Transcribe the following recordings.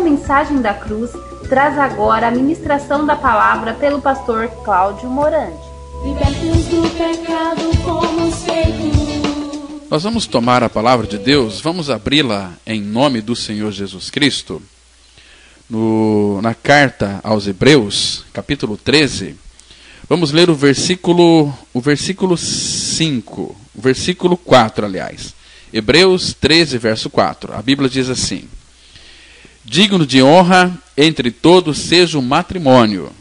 mensagem da cruz, traz agora a ministração da palavra pelo pastor Cláudio Morandi. Libertos do pecado fomos feitos. Nós vamos tomar a palavra de Deus, vamos abri-la em nome do Senhor Jesus Cristo, na carta aos Hebreus, capítulo 13, vamos ler o versículo 5, o versículo 4, aliás. Hebreus 13, verso 4. A Bíblia diz assim: digno de honra entre todos seja o matrimônio,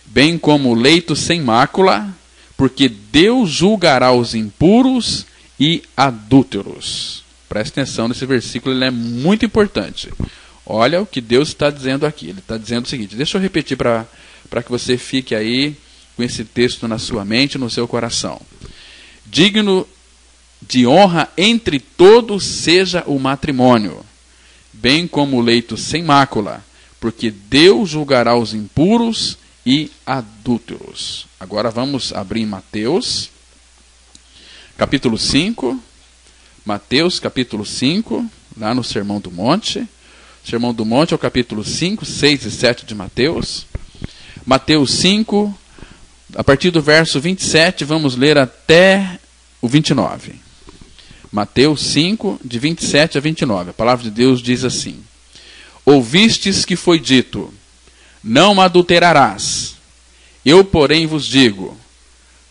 bem como o leito sem mácula, porque Deus julgará os impuros e adúlteros. Preste atenção nesse versículo, ele é muito importante. Olha o que Deus está dizendo aqui. Ele está dizendo o seguinte, deixa eu repetir para que você fique aí com esse texto na sua mente, no seu coração. Digno de honra entre todos seja o matrimônio, bem como o leito sem mácula, porque Deus julgará os impuros e adúlteros. Agora vamos abrir em Mateus, capítulo 5. Mateus, capítulo 5, lá no Sermão do Monte. Sermão do Monte é o capítulo 5, 6 e 7 de Mateus. Mateus 5, a partir do verso 27, vamos ler até o 29. Mateus 5, de 27 a 29. A palavra de Deus diz assim: ouvistes que foi dito, não adulterarás. Eu, porém, vos digo,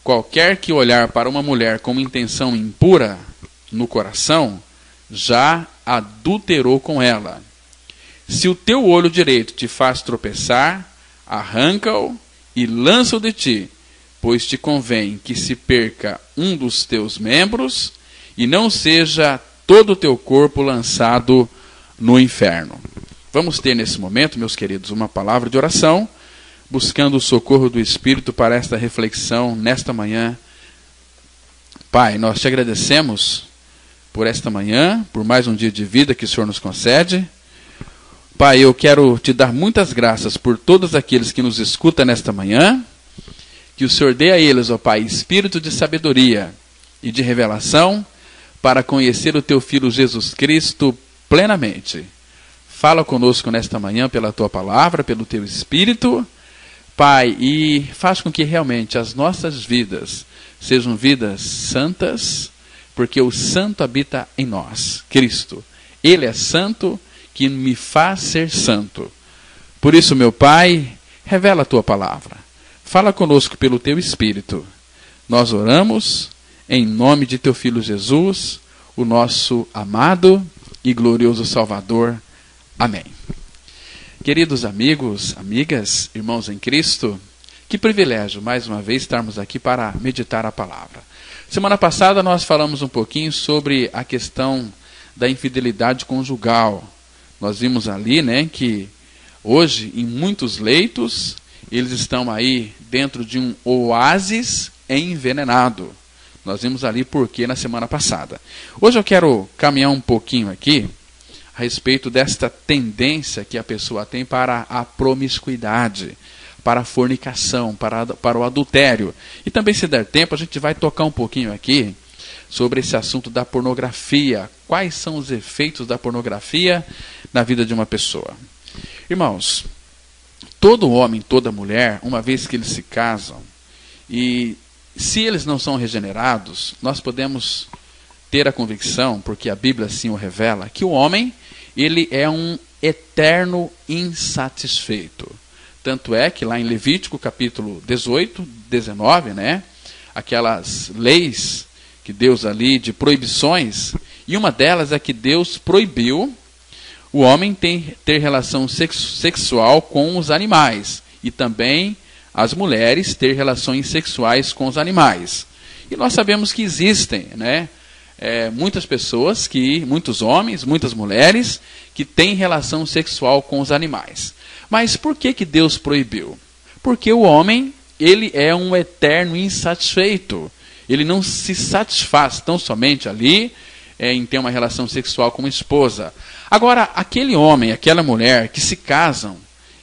qualquer que olhar para uma mulher com intenção impura no coração, já adulterou com ela. Se o teu olho direito te faz tropeçar, arranca-o e lança-o de ti, pois te convém que se perca um dos teus membros e não seja todo o teu corpo lançado no inferno. Vamos ter nesse momento, meus queridos, uma palavra de oração, buscando o socorro do Espírito para esta reflexão nesta manhã. Pai, nós te agradecemos por esta manhã, por mais um dia de vida que o Senhor nos concede. Pai, eu quero te dar muitas graças por todos aqueles que nos escutam nesta manhã, que o Senhor dê a eles, ó Pai, espírito de sabedoria e de revelação para conhecer o teu Filho Jesus Cristo plenamente. Fala conosco nesta manhã pela tua palavra, pelo teu Espírito, Pai, e faz com que realmente as nossas vidas sejam vidas santas, porque o santo habita em nós, Cristo. Ele é santo, que me faz ser santo. Por isso, meu Pai, revela a tua palavra. Fala conosco pelo teu Espírito. Nós oramos em nome de teu Filho Jesus, o nosso amado e glorioso Salvador. Amém. Queridos amigos, amigas, irmãos em Cristo, que privilégio mais uma vez estarmos aqui para meditar a palavra. Semana passada nós falamos um pouquinho sobre a questão da infidelidade conjugal. Nós vimos ali, que hoje em muitos leitos eles estão aí dentro de um oásis envenenado. Nós vimos ali porquê na semana passada. Hoje eu quero caminhar um pouquinho aqui a respeito desta tendência que a pessoa tem para a promiscuidade, para a fornicação, para o adultério. E também, se der tempo, a gente vai tocar um pouquinho aqui sobre esse assunto da pornografia. Quais são os efeitos da pornografia na vida de uma pessoa? Irmãos, todo homem, toda mulher, uma vez que eles se casam, e se eles não são regenerados, nós podemos ter a convicção, porque a Bíblia assim o revela, que o homem, ele é um eterno insatisfeito. Tanto é que lá em Levítico capítulo 18, 19, aquelas leis que Deus ali de proibições, e uma delas é que Deus proibiu o homem ter relação sexual com os animais, e também as mulheres ter relações sexuais com os animais. E nós sabemos que existem, muitas pessoas, muitos homens, muitas mulheres, que têm relação sexual com os animais. Mas por que Deus proibiu? Porque o homem, ele é um eterno insatisfeito. Ele não se satisfaz tão somente ali em ter uma relação sexual com uma esposa. Agora, aquele homem, aquela mulher que se casam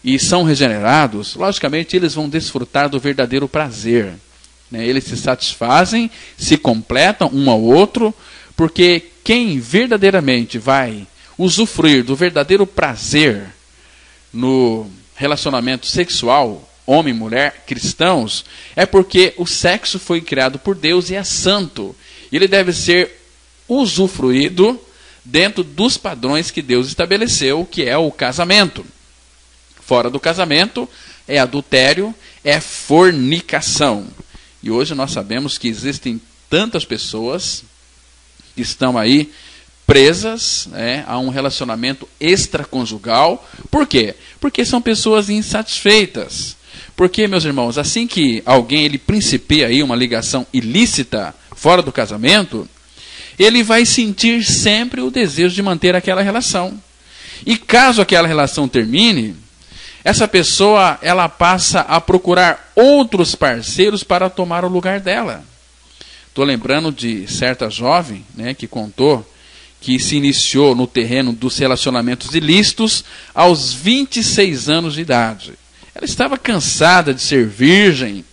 e são regenerados, logicamente eles vão desfrutar do verdadeiro prazer. Eles se satisfazem, se completam um ao outro, porque quem verdadeiramente vai usufruir do verdadeiro prazer no relacionamento sexual, homem e mulher, cristãos, é porque o sexo foi criado por Deus e é santo. Ele deve ser usufruído dentro dos padrões que Deus estabeleceu, que é o casamento. Fora do casamento é adultério, é fornicação. E hoje nós sabemos que existem tantas pessoas que estão aí presas, a um relacionamento extraconjugal. Por quê? Porque são pessoas insatisfeitas. Porque, meus irmãos, assim que alguém ele principia aí uma ligação ilícita fora do casamento, ele vai sentir sempre o desejo de manter aquela relação. E caso aquela relação termine, essa pessoa ela passa a procurar outros parceiros para tomar o lugar dela. Estou lembrando de certa jovem, que contou que se iniciou no terreno dos relacionamentos ilícitos aos 26 anos de idade. Ela estava cansada de ser virgem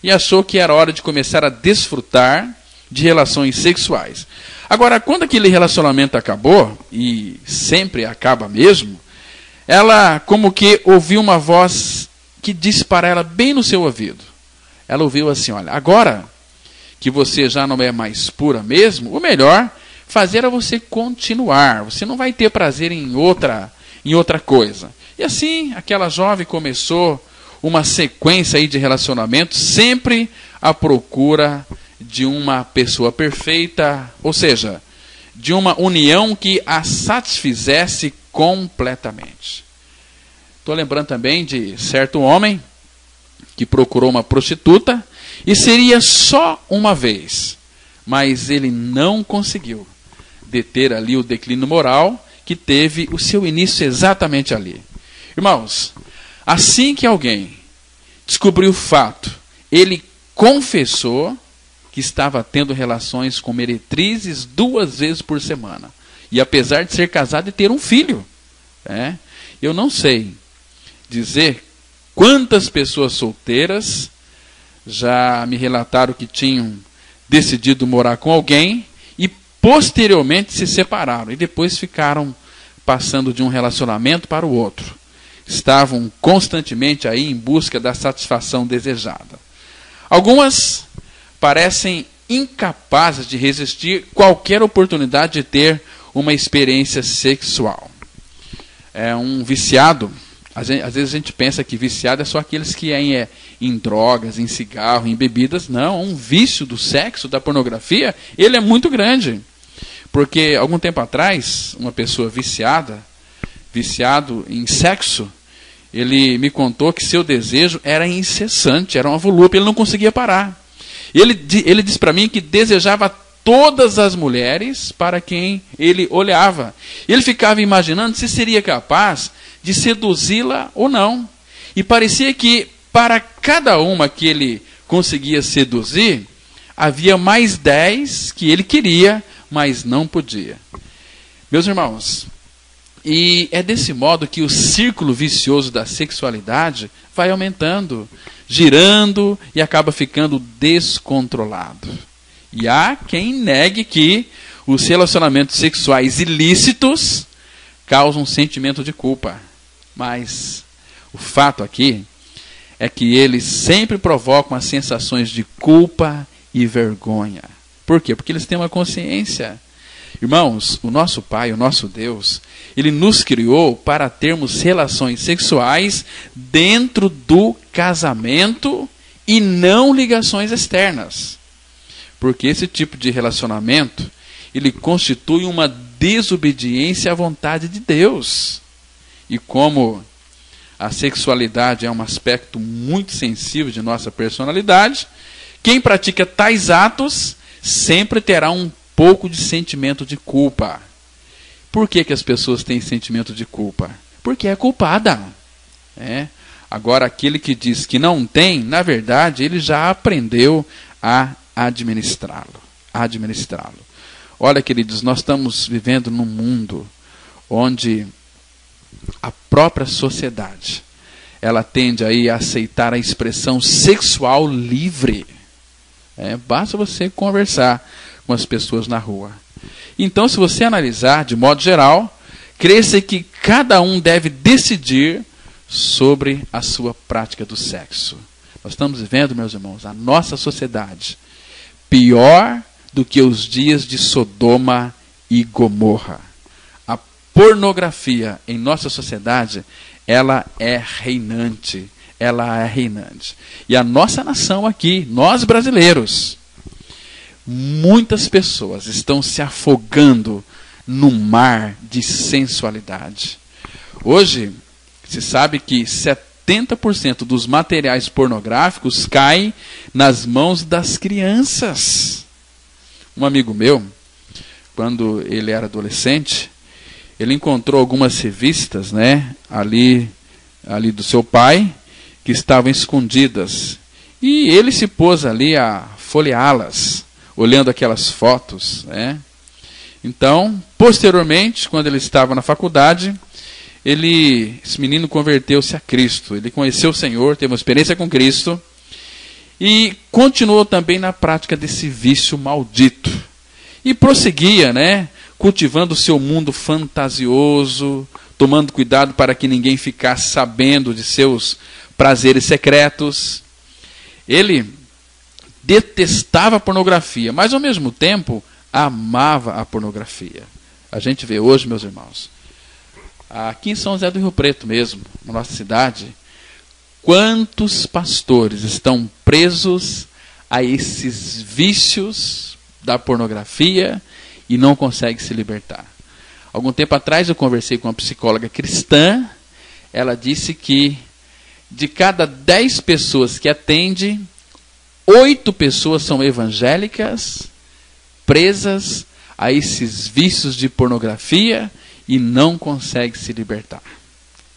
e achou que era hora de começar a desfrutar de relações sexuais. Agora, quando aquele relacionamento acabou, e sempre acaba mesmo, ela como que ouviu uma voz que disse para ela bem no seu ouvido. Ela ouviu assim: olha, agora que você já não é mais pura mesmo, o melhor fazer é você continuar. Você não vai ter prazer em outra coisa. E assim, aquela jovem começou uma sequência aí de relacionamentos, sempre à procura de uma pessoa perfeita, ou seja, de uma união que a satisfizesse completamente. Estou lembrando também de certo homem que procurou uma prostituta e seria só uma vez, mas ele não conseguiu deter ali o declínio moral que teve o seu início exatamente ali. Irmãos, assim que alguém descobriu o fato, ele confessou que estava tendo relações com meretrizes 2 vezes por semana. E apesar de ser casado e ter um filho. Eu não sei dizer quantas pessoas solteiras já me relataram que tinham decidido morar com alguém e posteriormente se separaram. E depois ficaram passando de um relacionamento para o outro. Estavam constantemente aí em busca da satisfação desejada. Algumas parecem incapazes de resistir qualquer oportunidade de ter uma experiência sexual. Um viciado, às vezes a gente pensa que viciado é só aqueles que em drogas, em cigarro, em bebidas. Não, um vício do sexo, da pornografia, ele é muito grande. Porque algum tempo atrás, uma pessoa viciado em sexo, ele me contou que seu desejo era incessante, era uma volúpia, ele não conseguia parar. Ele disse para mim que desejava todas as mulheres para quem ele olhava. Ele ficava imaginando se seria capaz de seduzi-la ou não. E parecia que para cada uma que ele conseguia seduzir, havia mais 10 que ele queria, mas não podia. Meus irmãos, e é desse modo que o círculo vicioso da sexualidade vai aumentando, girando e acaba ficando descontrolado. E há quem negue que os relacionamentos sexuais ilícitos causam um sentimento de culpa. Mas o fato aqui é que eles sempre provocam as sensações de culpa e vergonha. Por quê? Porque eles têm uma consciência. Irmãos, o nosso Pai, o nosso Deus, Ele nos criou para termos relações sexuais dentro do casamento e não ligações externas. Porque esse tipo de relacionamento, ele constitui uma desobediência à vontade de Deus. E como a sexualidade é um aspecto muito sensível de nossa personalidade, quem pratica tais atos sempre terá um pouco de sentimento de culpa. Por que as pessoas têm sentimento de culpa? Porque é culpada. Agora, aquele que diz que não tem, na verdade, ele já aprendeu a administrá-lo. Olha, queridos, nós estamos vivendo num mundo onde a própria sociedade, ela tende aí a aceitar a expressão sexual livre. Basta você conversar com as pessoas na rua. Então, se você analisar de modo geral, crê-se que cada um deve decidir sobre a sua prática do sexo. Nós estamos vivendo, meus irmãos, a nossa sociedade pior do que os dias de Sodoma e Gomorra. A pornografia em nossa sociedade, ela é reinante. Ela é reinante. E a nossa nação aqui, nós brasileiros, muitas pessoas estão se afogando no mar de sensualidade. Hoje, se sabe que 70% dos materiais pornográficos caem nas mãos das crianças. Um amigo meu, quando ele era adolescente, ele encontrou algumas revistas, né, ali do seu pai, que estavam escondidas. E ele se pôs ali a folheá-las, olhando aquelas fotos, né? Então, posteriormente, quando ele estava na faculdade, esse menino converteu-se a Cristo. Ele conheceu o Senhor, teve uma experiência com Cristo e continuou também na prática desse vício maldito. E prosseguia, né, cultivando o seu mundo fantasioso, tomando cuidado para que ninguém ficasse sabendo de seus prazeres secretos. Ele detestava a pornografia, mas ao mesmo tempo amava a pornografia. A gente vê hoje, meus irmãos, aqui em São José do Rio Preto mesmo, na nossa cidade, quantos pastores estão presos a esses vícios da pornografia e não conseguem se libertar. Algum tempo atrás eu conversei com uma psicóloga cristã. Ela disse que de cada 10 pessoas que atende, 8 pessoas são evangélicas, presas a esses vícios de pornografia e não conseguem se libertar.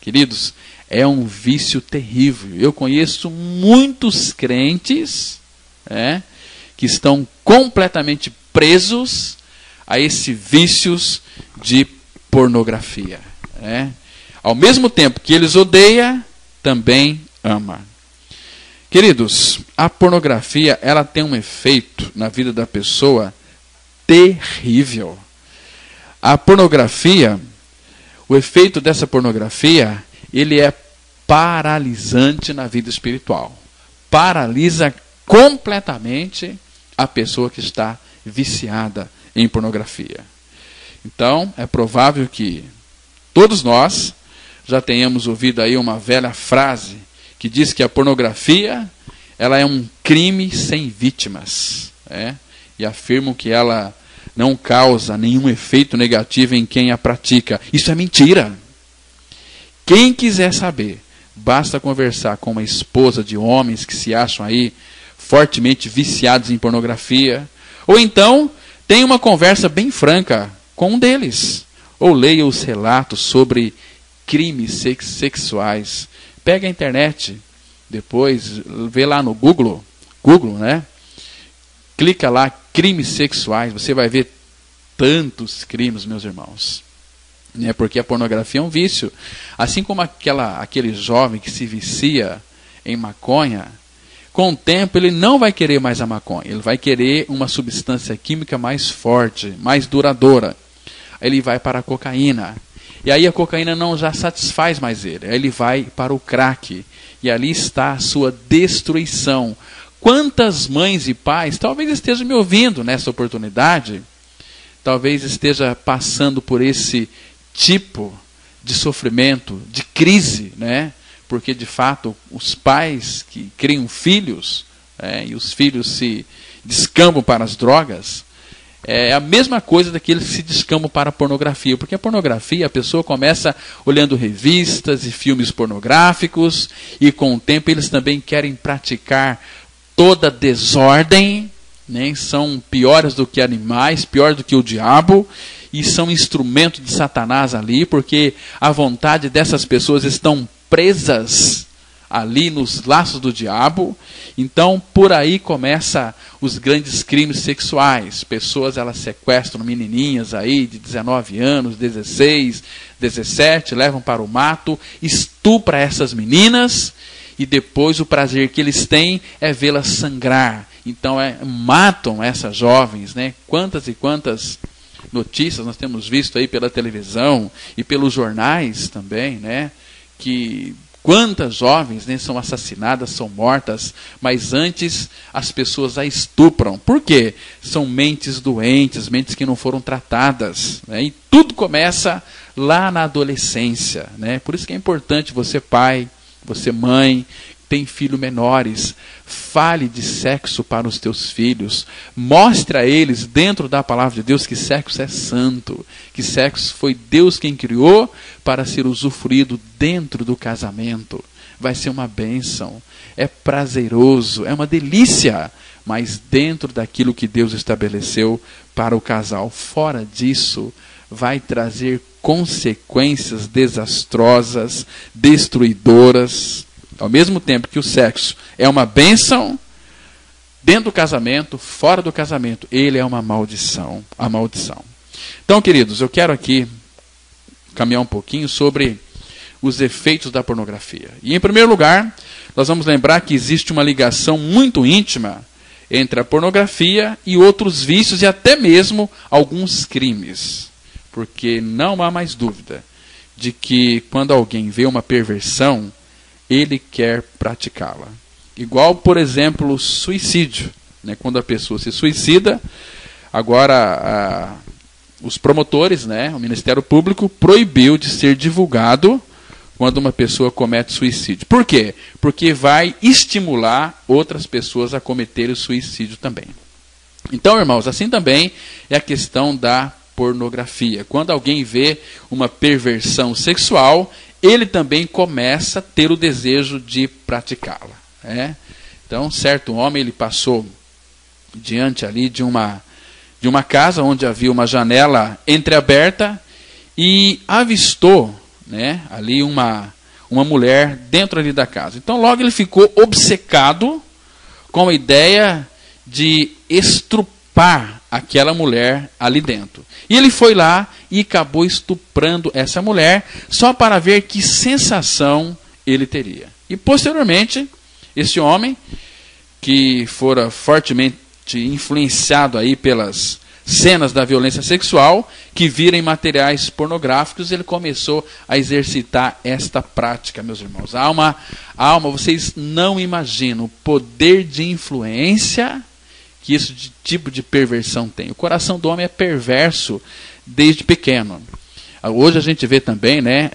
Queridos, é um vício terrível. Eu conheço muitos crentes, que estão completamente presos a esses vícios de pornografia. Ao mesmo tempo que eles odeiam, também ama. Queridos, a pornografia, ela tem um efeito na vida da pessoa terrível. A pornografia, o efeito dessa pornografia, ele é paralisante na vida espiritual. Paralisa completamente a pessoa que está viciada em pornografia. Então, é provável que todos nós já tenhamos ouvido aí uma velha frase que diz que a pornografia, ela é um crime sem vítimas, e afirmam que ela não causa nenhum efeito negativo em quem a pratica. Isso é mentira. Quem quiser saber, basta conversar com uma esposa de homens que se acham aí fortemente viciados em pornografia, ou então tenha uma conversa bem franca com um deles, ou leia os relatos sobre crimes sexuais. Pega a internet, depois vê lá no Google, clica lá, crimes sexuais, você vai ver tantos crimes, meus irmãos. Porque a pornografia é um vício. Assim como aquele jovem que se vicia em maconha, com o tempo ele não vai querer mais a maconha, ele vai querer uma substância química mais forte, mais duradoura. Aí ele vai para a cocaína. E aí a cocaína não já satisfaz mais ele. Aí ele vai para o crack. E ali está a sua destruição. Quantas mães e pais talvez estejam me ouvindo nessa oportunidade, talvez esteja passando por esse tipo de sofrimento, de crise, porque de fato os pais que criam filhos, e os filhos se descambam para as drogas, é a mesma coisa daqueles que se descambam para a pornografia, porque a pornografia, a pessoa começa olhando revistas e filmes pornográficos, e com o tempo eles também querem praticar toda desordem, são piores do que animais, pior do que o diabo, e são instrumento de Satanás ali, porque a vontade dessas pessoas estão presas ali nos laços do diabo. Então, por aí começa os grandes crimes sexuais. Pessoas, elas sequestram menininhas aí de 19 anos, 16, 17, levam para o mato, estupram essas meninas, e depois o prazer que eles têm é vê-las sangrar. Então, matam essas jovens, Quantas e quantas notícias nós temos visto aí pela televisão e pelos jornais também, que Quantas jovens, né, são assassinadas, são mortas, mas antes as pessoas a estupram. Por quê? São mentes doentes, mentes que não foram tratadas, né? E tudo começa lá na adolescência, né? Por isso que é importante você pai, você mãe, tem filhos menores, fale de sexo para os teus filhos, mostre a eles dentro da palavra de Deus que sexo é santo, que sexo foi Deus quem criou para ser usufruído dentro do casamento. Vai ser uma bênção, é prazeroso, é uma delícia, mas dentro daquilo que Deus estabeleceu para o casal. Fora disso, vai trazer consequências desastrosas, destruidoras. Ao mesmo tempo que o sexo é uma bênção, dentro do casamento, fora do casamento, ele é uma maldição. A maldição. Então, queridos, eu quero aqui caminhar um pouquinho sobre os efeitos da pornografia. E, em primeiro lugar, nós vamos lembrar que existe uma ligação muito íntima entre a pornografia e outros vícios e até mesmo alguns crimes. Porque não há mais dúvida de que quando alguém vê uma perversão, ele quer praticá-la. Igual, por exemplo, o suicídio, né? Quando a pessoa se suicida, agora os promotores, né? O Ministério Público proibiu de ser divulgado quando uma pessoa comete suicídio. Por quê? Porque vai estimular outras pessoas a cometerem o suicídio também. Então, irmãos, assim também é a questão da pornografia. Quando alguém vê uma perversão sexual, ele também começa a ter o desejo de praticá-la. Né? Então, certo homem, ele passou diante ali de uma casa onde havia uma janela entreaberta e avistou, né, ali uma mulher dentro ali da casa. Então, logo ele ficou obcecado com a ideia de estrupar aquela mulher ali dentro. E ele foi lá e acabou estuprando essa mulher só para ver que sensação ele teria. E posteriormente, esse homem, que fora fortemente influenciado aí pelas cenas da violência sexual, que vira em materiais pornográficos, ele começou a exercitar esta prática, meus irmãos. A alma, vocês não imaginam o poder de influência que esse tipo de perversão tem. O coração do homem é perverso desde pequeno. Hoje a gente vê também, né,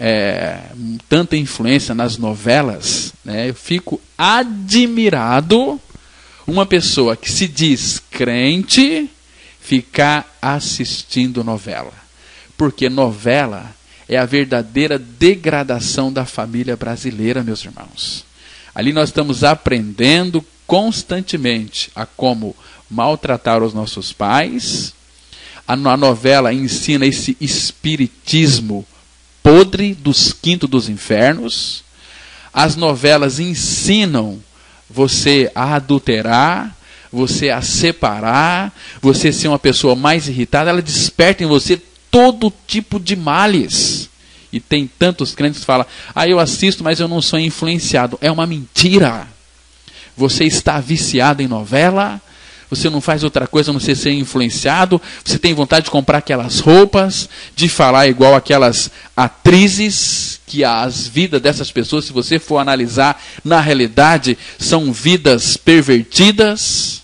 tanta influência nas novelas, né? Eu fico admirado uma pessoa que se diz crente ficar assistindo novela. Porque novela é a verdadeira degradação da família brasileira, meus irmãos. Ali nós estamos aprendendo constantemente a como maltratar os nossos pais. A novela ensina esse espiritismo podre dos quintos dos infernos. As novelas ensinam você a adulterar, você a separar, você ser uma pessoa mais irritada. Ela desperta em você todo tipo de males. E tem tantos crentes que falam, eu assisto, mas eu não sou influenciado. É uma mentira. Você está viciado em novela, você não faz outra coisa a não ser influenciado, você tem vontade de comprar aquelas roupas, de falar igual aquelas atrizes, que as vidas dessas pessoas, se você for analisar, na realidade, são vidas pervertidas.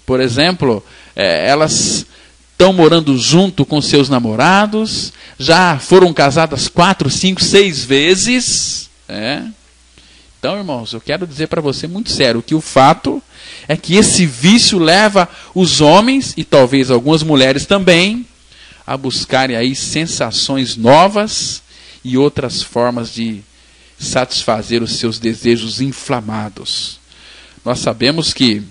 Por exemplo, elas estão morando junto com seus namorados, já foram casadas 4, 5, 6 vezes. Então, irmãos, eu quero dizer para você muito sério que o fato é que esse vício leva os homens, e talvez algumas mulheres também, a buscarem aí sensações novas e outras formas de satisfazer os seus desejos inflamados. Nós sabemos que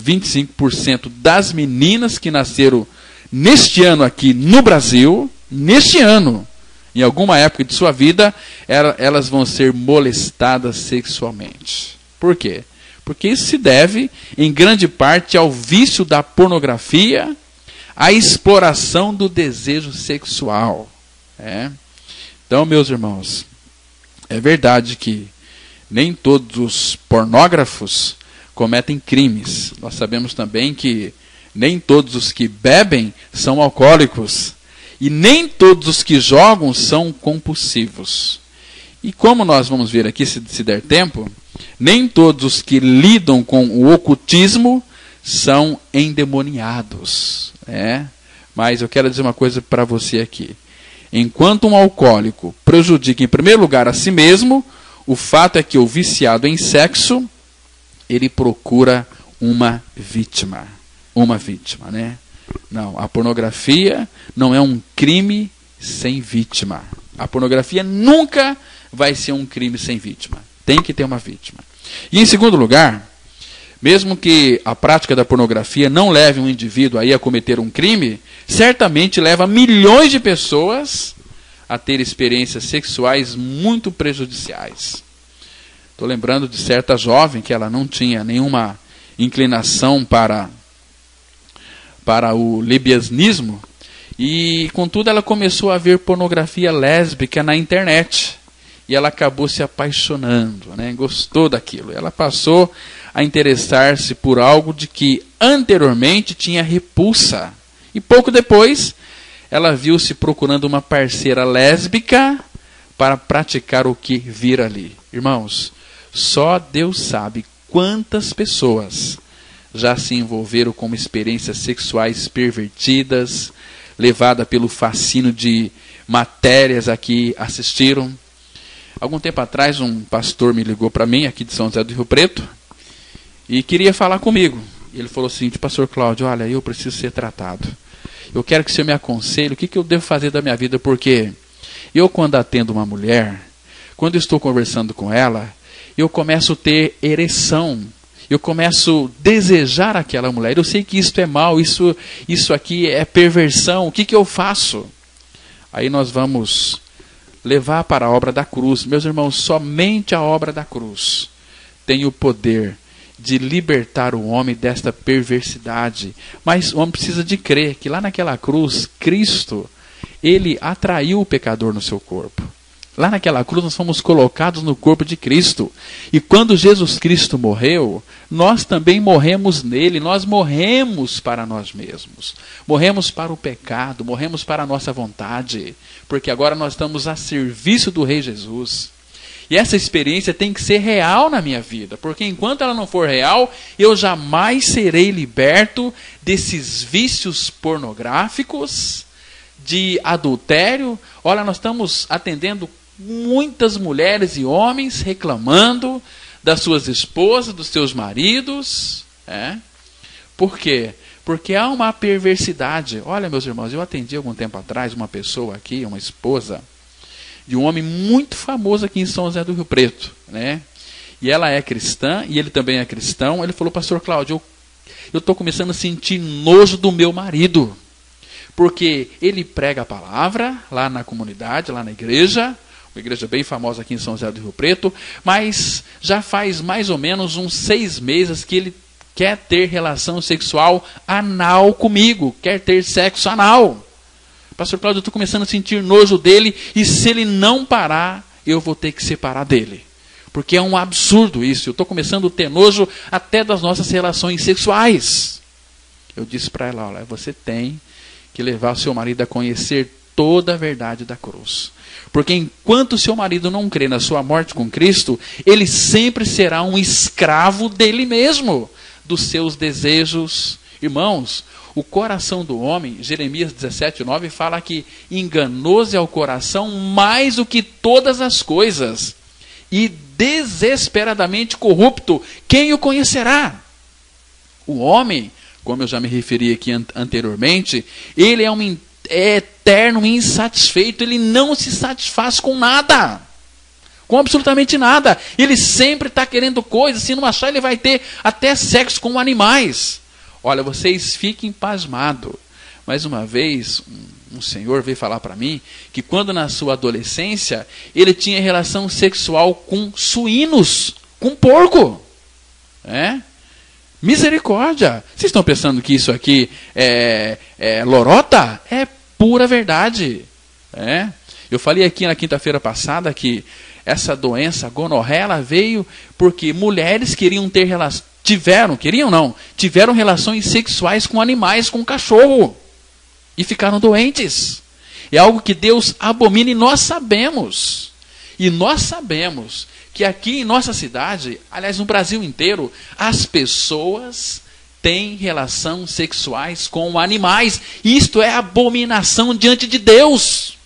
25% das meninas que nasceram neste ano aqui no Brasil, neste ano, em alguma época de sua vida, elas vão ser molestadas sexualmente. Por quê? Porque isso se deve, em grande parte, ao vício da pornografia, à exploração do desejo sexual. Então, meus irmãos, é verdade que nem todos os pornógrafos cometem crimes. Nós sabemos também que nem todos os que bebem são alcoólicos. E nem todos os que jogam são compulsivos. E como nós vamos ver aqui, se der tempo, nem todos os que lidam com o ocultismo são endemoniados. Mas eu quero dizer uma coisa para você aqui. Enquanto um alcoólico prejudica em primeiro lugar a si mesmo, o fato é que o viciado em sexo, ele procura uma vítima. Uma vítima, né? Não, a pornografia não é um crime sem vítima. A pornografia nunca vai ser um crime sem vítima. Tem que ter uma vítima. E em segundo lugar, mesmo que a prática da pornografia não leve um indivíduo aí a cometer um crime, certamente leva milhões de pessoas a ter experiências sexuais muito prejudiciais. Estou lembrando de certa jovem que ela não tinha nenhuma inclinação para o lesbianismo, e contudo ela começou a ver pornografia lésbica na internet. E ela acabou se apaixonando, né? Gostou daquilo. Ela passou a interessar-se por algo de que anteriormente tinha repulsa. E pouco depois, ela viu-se procurando uma parceira lésbica para praticar o que vira ali. Irmãos, só Deus sabe quantas pessoas já se envolveram com experiências sexuais pervertidas, levada pelo fascínio de matérias a que assistiram. Algum tempo atrás, um pastor me ligou para mim, aqui de São José do Rio Preto, e queria falar comigo. Ele falou assim: pastor Cláudio, olha, eu preciso ser tratado. Eu quero que o senhor me aconselhe o que eu devo fazer da minha vida, porque eu, quando atendo uma mulher, quando estou conversando com ela, eu começo a ter ereção. Eu começo a desejar aquela mulher. Eu sei que isso é mal, isso aqui é perversão. O que eu faço? Aí nós vamos levar para a obra da cruz. Meus irmãos, somente a obra da cruz tem o poder de libertar o homem desta perversidade. Mas o homem precisa de crer que lá naquela cruz, Cristo, ele atraiu o pecador no seu corpo. Lá naquela cruz nós fomos colocados no corpo de Cristo. E quando Jesus Cristo morreu, nós também morremos nele. Nós morremos para nós mesmos. Morremos para o pecado, morremos para a nossa vontade. Porque agora nós estamos a serviço do Rei Jesus. E essa experiência tem que ser real na minha vida. Porque enquanto ela não for real, eu jamais serei liberto desses vícios pornográficos, de adultério. Olha, nós estamos atendendo muitas mulheres e homens reclamando das suas esposas, dos seus maridos. Por quê? Porque há uma perversidade. Olha, meus irmãos, eu atendi algum tempo atrás uma pessoa aqui, uma esposa de um homem muito famoso aqui em São José do Rio Preto, né? E ela é cristã, e ele também é cristão. Ele falou: pastor Cláudio, eu estou começando a sentir nojo do meu marido, porque ele prega a palavra lá na comunidade, lá na igreja, uma igreja bem famosa aqui em São José do Rio Preto, mas já faz mais ou menos uns 6 meses que ele quer ter relação sexual anal comigo, quer ter sexo anal. Pastor Cláudio, eu estou começando a sentir nojo dele, e se ele não parar, eu vou ter que separar dele. Porque é um absurdo isso. Eu estou começando a ter nojo até das nossas relações sexuais. Eu disse para ela: olha, você tem que levar o seu marido a conhecer toda a verdade da cruz. Porque enquanto o seu marido não crê na sua morte com Cristo, ele sempre será um escravo dele mesmo, dos seus desejos. Irmãos, o coração do homem, Jeremias 17:9, fala que enganoso é o coração mais do que todas as coisas, e desesperadamente corrupto, quem o conhecerá? O homem, como eu já me referi aqui anteriormente, ele é eterno e insatisfeito. Ele não se satisfaz com nada, com absolutamente nada. Ele sempre está querendo coisas. Se não achar, ele vai ter até sexo com animais. Olha, vocês fiquem pasmados. Mais uma vez, um senhor veio falar para mim que quando na sua adolescência ele tinha relação sexual com suínos, com porco. Misericórdia! Vocês estão pensando que isso aqui é lorota? É pura verdade. Eu falei aqui na quinta-feira passada que essa doença, a gonorreia, ela veio porque mulheres queriam ter tiveram relações sexuais com animais, com cachorro, e ficaram doentes. É algo que Deus abomina, e nós sabemos E nós sabemos que aqui em nossa cidade, aliás, no Brasil inteiro, as pessoas têm relações sexuais com animais. Isto é abominação diante de Deus.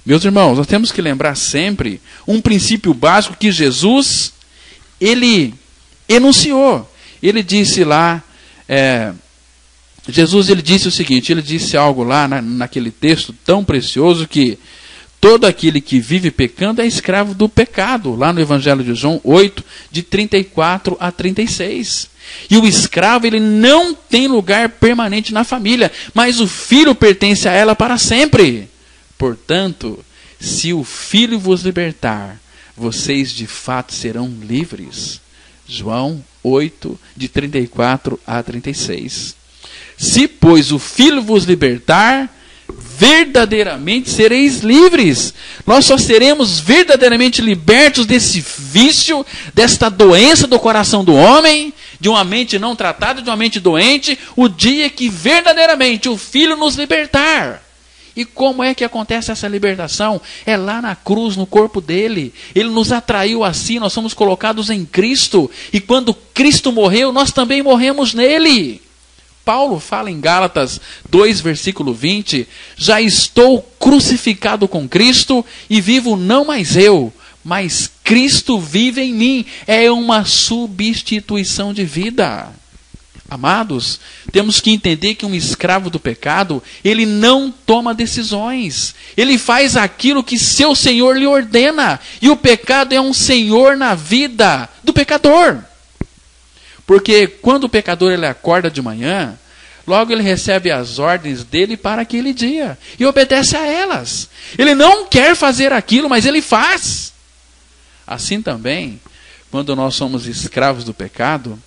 Meus irmãos, nós temos que lembrar sempre um princípio básico que Jesus, ele enunciou. Ele disse lá, Jesus ele disse o seguinte, ele disse algo lá naquele texto tão precioso que todo aquele que vive pecando é escravo do pecado, lá no Evangelho de João 8, de 34 a 36. E o escravo ele não tem lugar permanente na família, mas o filho pertence a ela para sempre. Portanto, se o Filho vos libertar, vocês de fato serão livres. João 8, de 34 a 36. Se, pois, o Filho vos libertar, verdadeiramente sereis livres. Nós só seremos verdadeiramente libertos desse vício, desta doença do coração do homem, de uma mente não tratada, de uma mente doente, o dia que verdadeiramente o Filho nos libertar. E como é que acontece essa libertação? É lá na cruz, no corpo dele. Ele nos atraiu assim, nós somos colocados em Cristo. E quando Cristo morreu, nós também morremos nele. Paulo fala em Gálatas 2, versículo 20, já estou crucificado com Cristo e vivo não mais eu, mas Cristo vive em mim. É uma substituição de vida. Amados, temos que entender que um escravo do pecado, ele não toma decisões. Ele faz aquilo que seu Senhor lhe ordena. E o pecado é um senhor na vida do pecador. Porque quando o pecador ele acorda de manhã, logo ele recebe as ordens dele para aquele dia. E obedece a elas. Ele não quer fazer aquilo, mas ele faz. Assim também, quando nós somos escravos do pecado,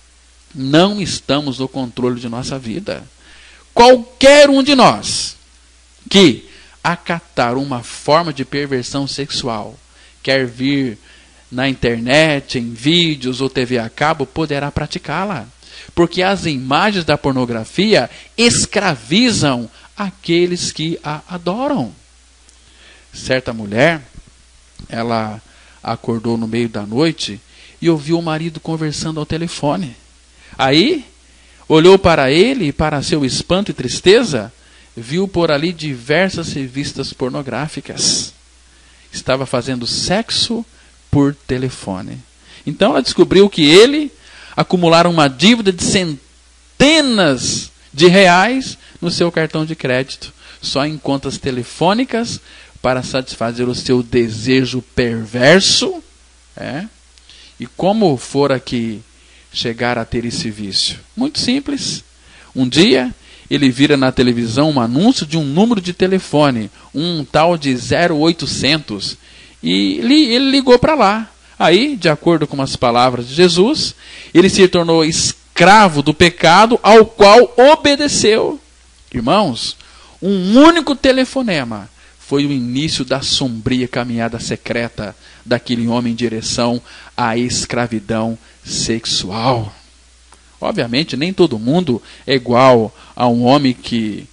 não estamos no controle de nossa vida. Qualquer um de nós que acatar uma forma de perversão sexual, quer vir na internet, em vídeos ou TV a cabo, poderá praticá-la. Porque as imagens da pornografia escravizam aqueles que a adoram. Certa mulher, ela acordou no meio da noite e ouviu o marido conversando ao telefone. Aí, olhou para ele e, para seu espanto e tristeza, viu por ali diversas revistas pornográficas. Estava fazendo sexo por telefone. Então ela descobriu que ele acumulara uma dívida de centenas de reais no seu cartão de crédito, só em contas telefônicas para satisfazer o seu desejo perverso. E como fora que chegar a ter esse vício? Muito simples. Um dia, ele vira na televisão um anúncio de um número de telefone, um tal de 0800, e ele ligou para lá. Aí, de acordo com as palavras de Jesus, ele se tornou escravo do pecado ao qual obedeceu. Irmãos, um único telefonema foi o início da sombria caminhada secreta daquele homem em direção à escravidão sexual. Obviamente, nem todo mundo é igual a um homem que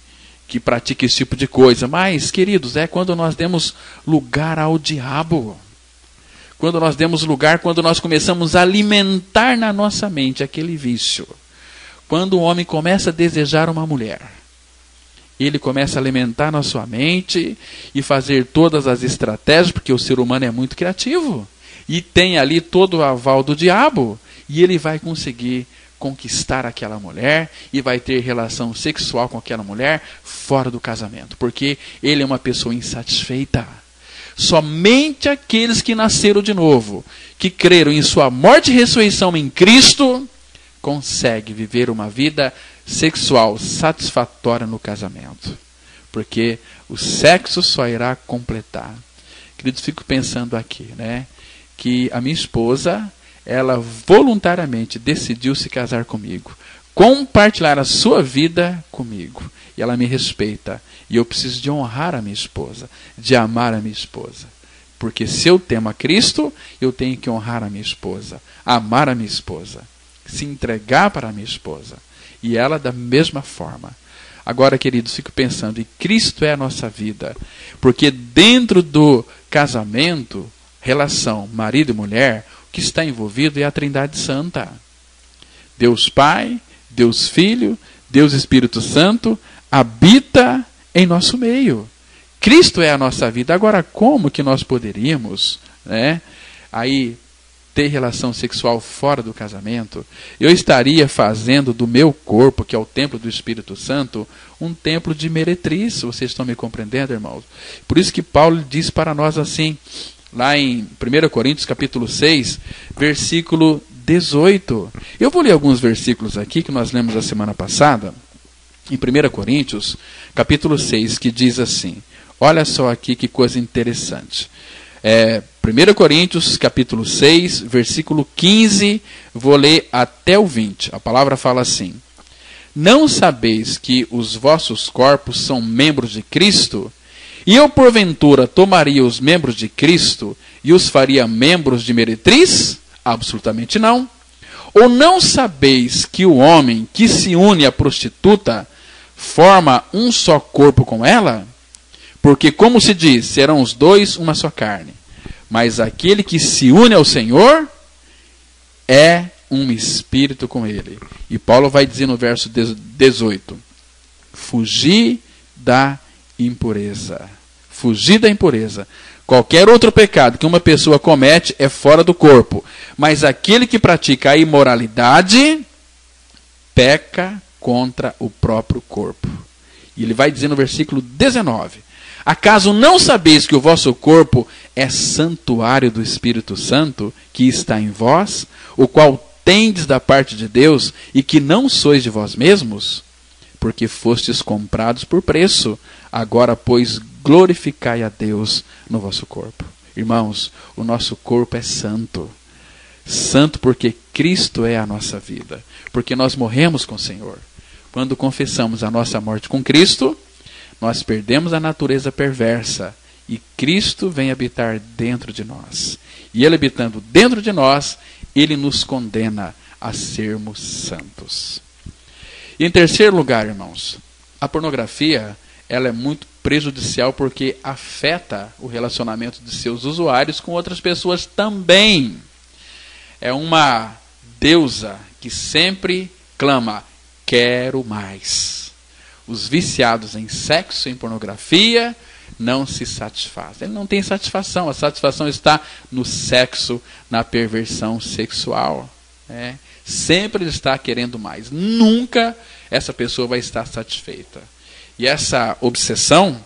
pratica esse tipo de coisa. Mas, queridos, é quando nós demos lugar ao diabo. Quando nós demos lugar, quando nós começamos a alimentar na nossa mente aquele vício. Quando o homem começa a desejar uma mulher, ele começa a alimentar na sua mente e fazer todas as estratégias, porque o ser humano é muito criativo. E tem ali todo o aval do diabo. E ele vai conseguir conquistar aquela mulher e vai ter relação sexual com aquela mulher fora do casamento. Porque ele é uma pessoa insatisfeita. Somente aqueles que nasceram de novo, que creram em sua morte e ressurreição em Cristo, conseguem viver uma vida sexual satisfatória no casamento. Porque o sexo só irá completar. Queridos, fico pensando aqui, que a minha esposa, ela voluntariamente decidiu se casar comigo, compartilhar a sua vida comigo. E ela me respeita. E eu preciso de honrar a minha esposa, de amar a minha esposa. Porque se eu temo a Cristo, eu tenho que honrar a minha esposa, amar a minha esposa, se entregar para a minha esposa. E ela da mesma forma. Agora, queridos, fico pensando, e Cristo é a nossa vida. Porque dentro do casamento, relação marido e mulher, o que está envolvido é a Trindade Santa. Deus Pai, Deus Filho, Deus Espírito Santo habita em nosso meio. Cristo é a nossa vida. Agora, como que nós poderíamos, aí ter relação sexual fora do casamento? Eu estaria fazendo do meu corpo, que é o templo do Espírito Santo, um templo de meretriz. Vocês estão me compreendendo, irmãos? Por isso que Paulo diz para nós assim, lá em 1 Coríntios capítulo 6, versículo 18. Eu vou ler alguns versículos aqui que nós lemos a semana passada, em 1 Coríntios capítulo 6, que diz assim, olha só aqui que coisa interessante. 1 Coríntios capítulo 6, versículo 15, vou ler até o 20. A palavra fala assim: não sabeis que os vossos corpos são membros de Cristo? E eu, porventura, tomaria os membros de Cristo e os faria membros de meretriz? Absolutamente não. Ou não sabeis que o homem que se une à prostituta forma um só corpo com ela? Porque, como se diz, serão os dois uma só carne. Mas aquele que se une ao Senhor é um espírito com ele. E Paulo vai dizer no verso 18: fugir da impureza. Fugir da impureza. Qualquer outro pecado que uma pessoa comete é fora do corpo. Mas aquele que pratica a imoralidade peca contra o próprio corpo. E ele vai dizer no versículo 19: acaso não sabeis que o vosso corpo é santuário do Espírito Santo, que está em vós, o qual tendes da parte de Deus, e que não sois de vós mesmos? Porque fostes comprados por preço. Agora, pois, glorificai a Deus no vosso corpo. Irmãos, o nosso corpo é santo. Santo porque Cristo é a nossa vida. Porque nós morremos com o Senhor. Quando confessamos a nossa morte com Cristo, nós perdemos a natureza perversa e Cristo vem habitar dentro de nós. E Ele habitando dentro de nós, Ele nos condena a sermos santos. E em terceiro lugar, irmãos, a pornografia, ela é muito prejudicial porque afeta o relacionamento de seus usuários com outras pessoas também. É uma deusa que sempre clama, quero mais. Os viciados em sexo, em pornografia, não se satisfazem. Ele não tem satisfação. A satisfação está no sexo, na perversão sexual. Sempre ele está querendo mais. Nunca essa pessoa vai estar satisfeita. E essa obsessão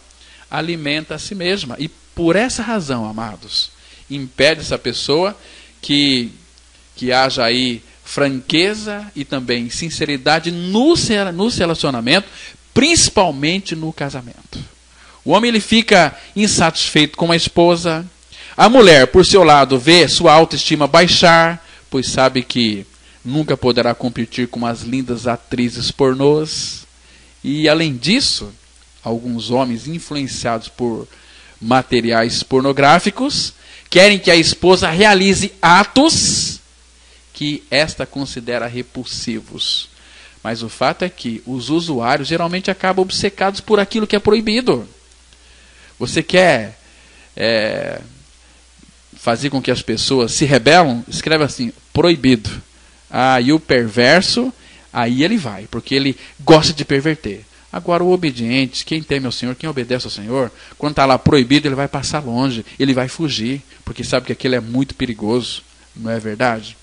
alimenta a si mesma. E por essa razão, amados, impede essa pessoa que haja aí franqueza e também sinceridade no relacionamento, principalmente no casamento. O homem ele fica insatisfeito com a esposa. A mulher, por seu lado, vê sua autoestima baixar, pois sabe que nunca poderá competir com as lindas atrizes pornôs. E, além disso, alguns homens influenciados por materiais pornográficos querem que a esposa realize atos que esta considera repulsivos. Mas o fato é que os usuários geralmente acabam obcecados por aquilo que é proibido. Você quer fazer com que as pessoas se rebelam? Escreve assim, proibido. E o perverso, aí ele vai, porque ele gosta de perverter. Agora o obediente, quem teme ao Senhor, quem obedece ao Senhor, quando está lá proibido, ele vai passar longe, ele vai fugir, porque sabe que aquilo é muito perigoso, não é verdade?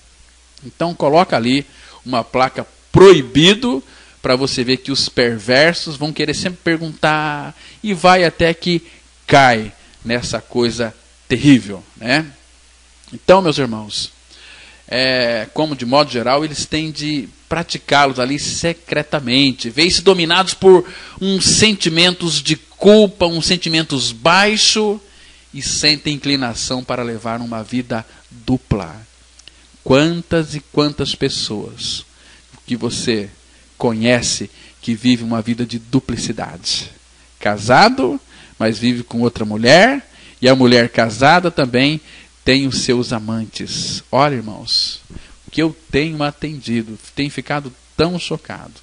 Então coloca ali uma placa proibido, para você ver que os perversos vão querer sempre perguntar, e vai até que cai nessa coisa terrível, né? Então, meus irmãos, como de modo geral, eles têm de praticá-los ali secretamente, vê-se dominados por uns sentimentos de culpa, uns sentimentos baixos, e sentem inclinação para levar uma vida dupla. Quantas e quantas pessoas que você conhece que vive uma vida de duplicidade? Casado, mas vive com outra mulher, e a mulher casada também tem os seus amantes. Olha, irmãos, o que eu tenho atendido, tenho ficado tão chocado.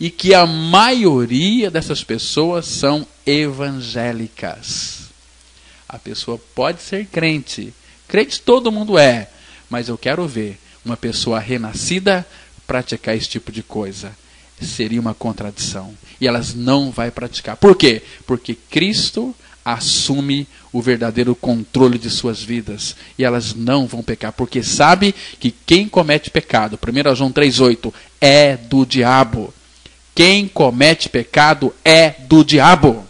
E que a maioria dessas pessoas são evangélicas. A pessoa pode ser crente. Crente todo mundo é. Mas eu quero ver uma pessoa renascida praticar esse tipo de coisa. Seria uma contradição. E elas não vão praticar. Por quê? Porque Cristo assume o verdadeiro controle de suas vidas. E elas não vão pecar. Porque sabe que quem comete pecado, 1 João 3,8, é do diabo. Quem comete pecado é do diabo.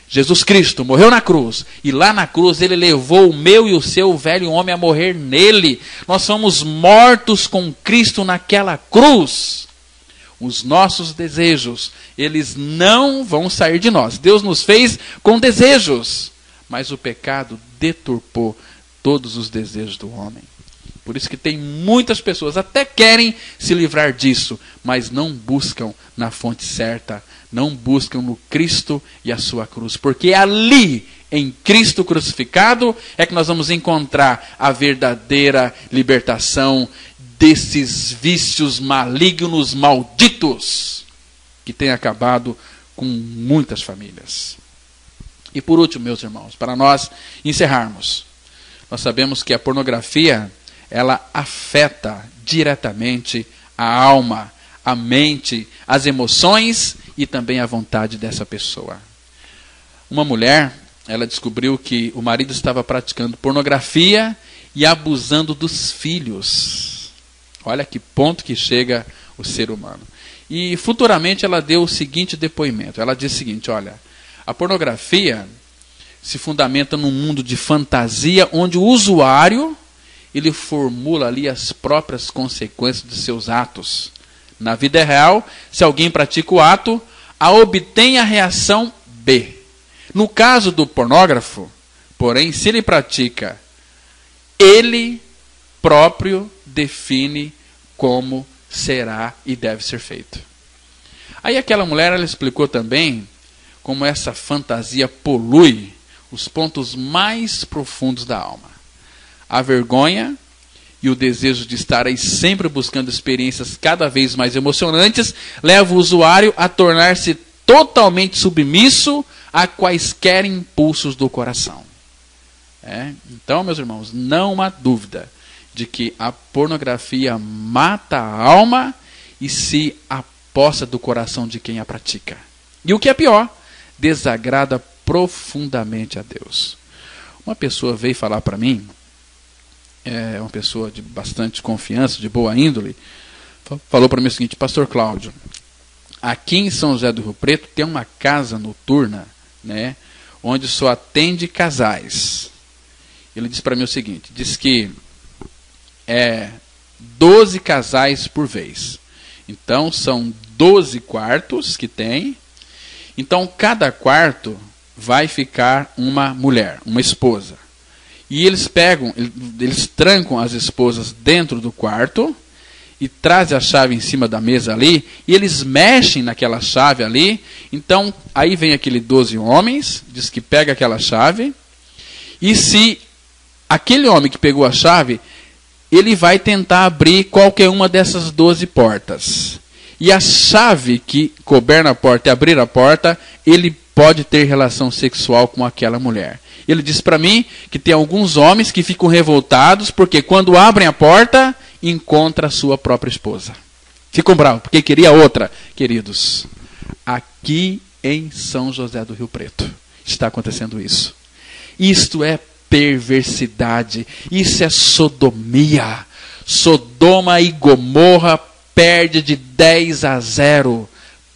Jesus Cristo morreu na cruz, e lá na cruz ele levou o meu e o seu velho homem a morrer nele. Nós somos mortos com Cristo naquela cruz. Os nossos desejos, eles não vão sair de nós. Deus nos fez com desejos, mas o pecado deturpou todos os desejos do homem. Por isso que tem muitas pessoas até querem se livrar disso, mas não buscam na fonte certa, não buscam no Cristo e a sua cruz. Porque ali, em Cristo crucificado, é que nós vamos encontrar a verdadeira libertação desses vícios malignos, malditos, que têm acabado com muitas famílias. E por último, meus irmãos, para nós encerrarmos, nós sabemos que a pornografia, ela afeta diretamente a alma, a mente, as emoções e também a vontade dessa pessoa. Uma mulher, ela descobriu que o marido estava praticando pornografia e abusando dos filhos. Olha que ponto que chega o ser humano. E futuramente ela deu o seguinte depoimento. Ela disse o seguinte, olha, a pornografia se fundamenta num mundo de fantasia onde o usuário ele formula ali as próprias consequências de seus atos. Na vida real, se alguém pratica o ato, A obtém a reação B. No caso do pornógrafo, porém, se ele pratica, ele próprio define como será e deve ser feito. Aí aquela mulher, ela explicou também como essa fantasia polui os pontos mais profundos da alma. A vergonha e o desejo de estar aí sempre buscando experiências cada vez mais emocionantes leva o usuário a tornar-se totalmente submisso a quaisquer impulsos do coração. Então, meus irmãos, não há dúvida de que a pornografia mata a alma e se aposta do coração de quem a pratica. E o que é pior, desagrada profundamente a Deus. Uma pessoa veio falar para mim, uma pessoa de bastante confiança, de boa índole, falou para mim o seguinte: Pastor Cláudio, aqui em São José do Rio Preto tem uma casa noturna, onde só atende casais. Ele disse para mim o seguinte, diz que 12 casais por vez. Então são 12 quartos que tem. Então cada quarto vai ficar uma mulher, uma esposa. E eles trancam as esposas dentro do quarto e trazem a chave em cima da mesa ali, e eles mexem naquela chave ali. Então, aí vem aquele 12 homens, diz que pega aquela chave, e se aquele homem que pegou a chave, ele vai tentar abrir qualquer uma dessas 12 portas. E a chave que governa a porta e abrir a porta, ele pode ter relação sexual com aquela mulher. Ele disse para mim que tem alguns homens que ficam revoltados porque quando abrem a porta, encontra a sua própria esposa. Ficam bravos, porque queria outra. Queridos, aqui em São José do Rio Preto está acontecendo isso. Isto é perversidade, isso é sodomia. Sodoma e Gomorra perde de 10-0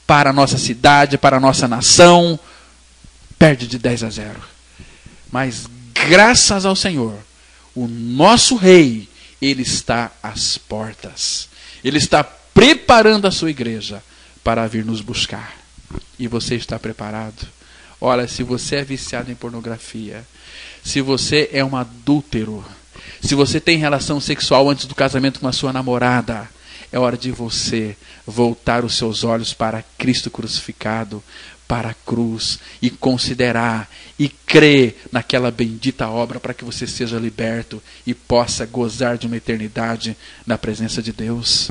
para a nossa cidade, para a nossa nação. Perde de 10-0. Mas graças ao Senhor, o nosso rei, ele está às portas. Ele está preparando a sua igreja para vir nos buscar. E você está preparado? Olha, se você é viciado em pornografia, se você é um adúltero, se você tem relação sexual antes do casamento com a sua namorada, é hora de você voltar os seus olhos para Cristo crucificado, para a cruz, e considerar e crer naquela bendita obra para que você seja liberto e possa gozar de uma eternidade na presença de Deus.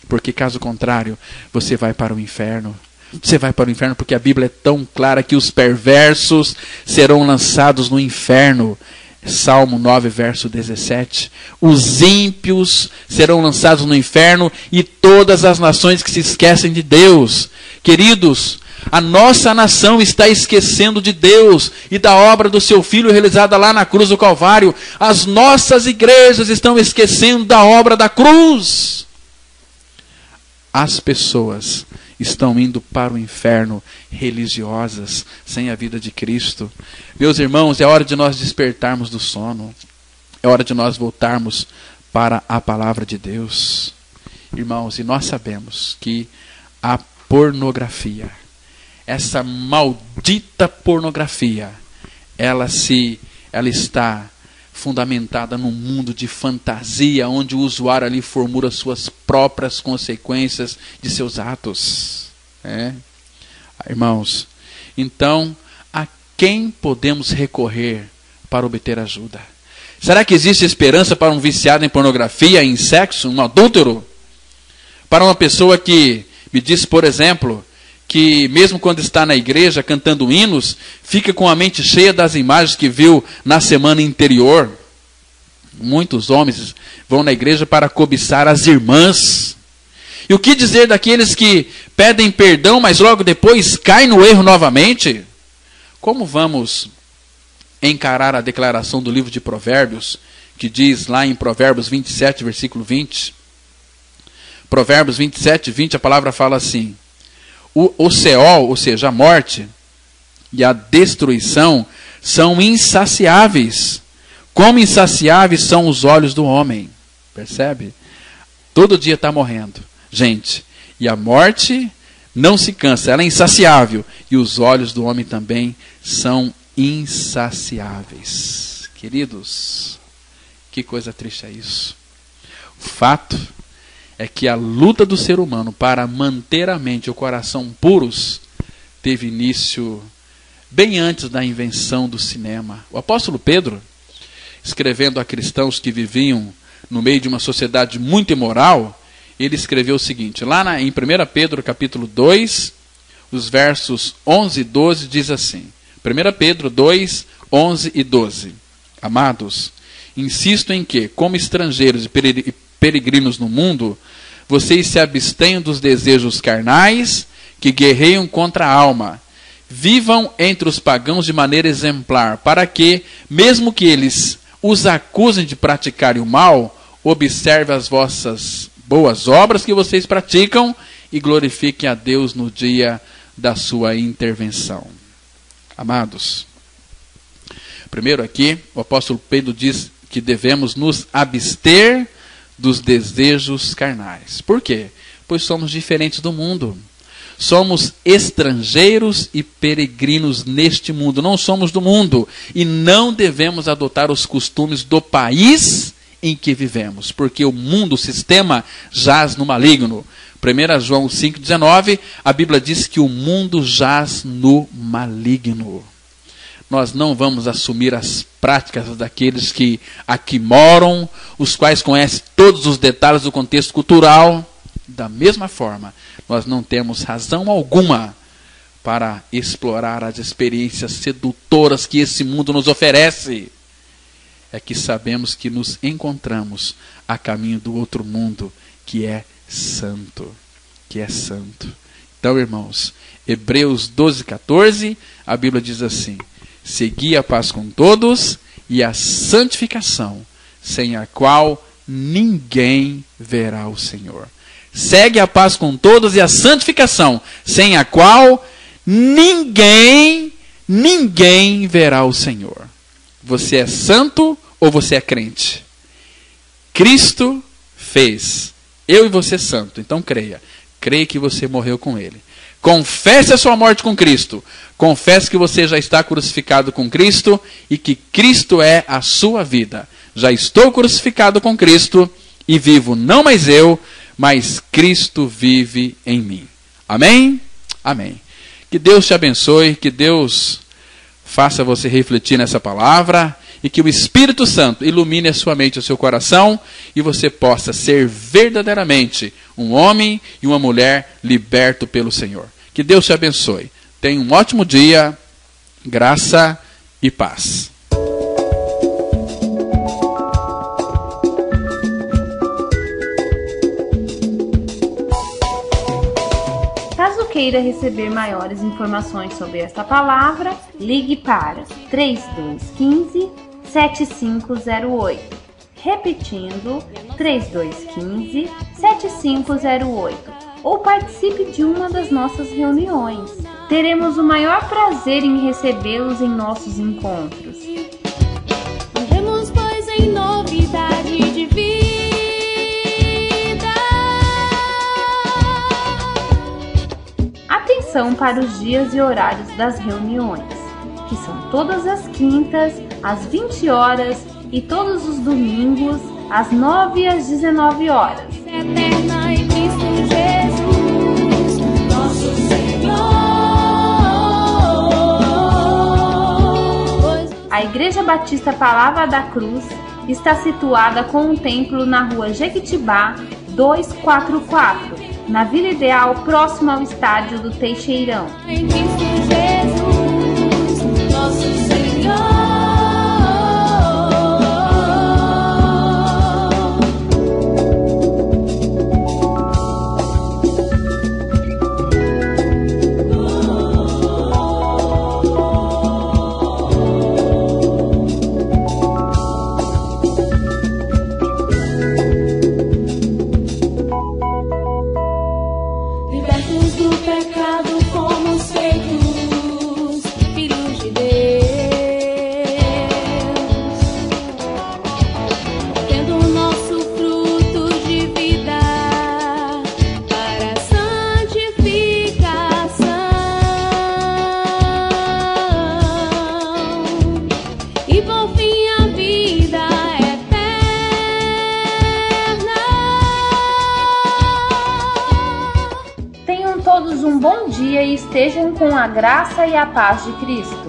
Porque caso contrário, você vai para o inferno. você vai para o inferno, porque a Bíblia é tão clara que os perversos serão lançados no inferno. Salmo 9, verso 17. Os ímpios serão lançados no inferno e todas as nações que se esquecem de Deus. Queridos, a nossa nação está esquecendo de Deus e da obra do seu Filho realizada lá na cruz do Calvário. As nossas igrejas estão esquecendo da obra da cruz. As pessoas estão indo para o inferno religiosas, sem a vida de Cristo. Meus irmãos, é hora de nós despertarmos do sono. É hora de nós voltarmos para a palavra de Deus. Irmãos, e nós sabemos que a pornografia, essa maldita pornografia, ela está fundamentada num mundo de fantasia, onde o usuário ali formula suas próprias consequências de seus atos. Irmãos, então, a quem podemos recorrer para obter ajuda? Será que existe esperança para um viciado em pornografia, em sexo, um adúltero? Para uma pessoa que me disse, por exemplo, que mesmo quando está na igreja cantando hinos, fica com a mente cheia das imagens que viu na semana anterior. Muitos homens vão na igreja para cobiçar as irmãs. E o que dizer daqueles que pedem perdão, mas logo depois caem no erro novamente? Como vamos encarar a declaração do livro de Provérbios, que diz lá em Provérbios 27, versículo 20? Provérbios 27, 20, a palavra fala assim: o Seol, ou seja, a morte e a destruição, são insaciáveis. Como insaciáveis são os olhos do homem. Percebe? Todo dia está morrendo gente. E a morte não se cansa, ela é insaciável. E os olhos do homem também são insaciáveis. Queridos, que coisa triste é isso. O fato é que a luta do ser humano para manter a mente e o coração puros teve início bem antes da invenção do cinema. O apóstolo Pedro, escrevendo a cristãos que viviam no meio de uma sociedade muito imoral, ele escreveu o seguinte, lá em 1 Pedro capítulo 2, os versos 11 e 12, diz assim, 1 Pedro 2, 11 e 12. Amados, insisto em que, como estrangeiros e peregrinos no mundo, vocês se abstenham dos desejos carnais que guerreiam contra a alma. Vivam entre os pagãos de maneira exemplar, para que, mesmo que eles os acusem de praticarem o mal, observe as vossas boas obras que vocês praticam e glorifiquem a Deus no dia da sua intervenção. Amados, primeiro aqui, o apóstolo Pedro diz que devemos nos abster dos desejos carnais. Por quê? Pois somos diferentes do mundo. Somos estrangeiros e peregrinos neste mundo. Não somos do mundo. E não devemos adotar os costumes do país em que vivemos. Porque o mundo, o sistema, jaz no maligno. 1 João 5,19, a Bíblia diz que o mundo jaz no maligno. Nós não vamos assumir as práticas daqueles que aqui moram, os quais conhecem todos os detalhes do contexto cultural. Da mesma forma, nós não temos razão alguma para explorar as experiências sedutoras que esse mundo nos oferece. É que sabemos que nos encontramos a caminho do outro mundo, que é santo. Que é santo. Então, irmãos, Hebreus 12:14, a Bíblia diz assim: segui a paz com todos e a santificação, sem a qual ninguém verá o Senhor. Segue a paz com todos e a santificação, sem a qual ninguém verá o Senhor. Você é santo ou você é crente? Cristo fez eu e você santo, então creia. Creia que você morreu com Ele. Confesse a sua morte com Cristo. Confesse que você já está crucificado com Cristo e que Cristo é a sua vida. Já estou crucificado com Cristo e vivo não mais eu, mas Cristo vive em mim. Amém? Amém. Que Deus te abençoe, que Deus faça você refletir nessa palavra e que o Espírito Santo ilumine a sua mente e o seu coração e você possa ser verdadeiramente um homem e uma mulher liberto pelo Senhor. Que Deus te abençoe. Tenha um ótimo dia, graça e paz. Caso queira receber maiores informações sobre esta palavra, ligue para 3215-7508. Repetindo, 3215-7508. Ou participe de uma das nossas reuniões. Teremos o maior prazer em recebê-los em nossos encontros. Vivemos, pois, em novidade de vida. Atenção para os dias e horários das reuniões, que são todas as quintas, às 20 horas e todos os domingos, às 9 e às 19 horas. Eterna em Cristo Jesus, nosso Senhor. A Igreja Batista Palavra da Cruz está situada com um templo na rua Jequitibá 244, na Vila Ideal, próximo ao estádio do Teixeirão. Em Cristo Jesus, nosso Senhor. Libertos do pecado, fomos feitos filhos de Deus, tendo o nosso fruto de vida para a santificação e por fim a vida eterna. Tenham todos um bom dia e estejam com a graça e a paz de Cristo.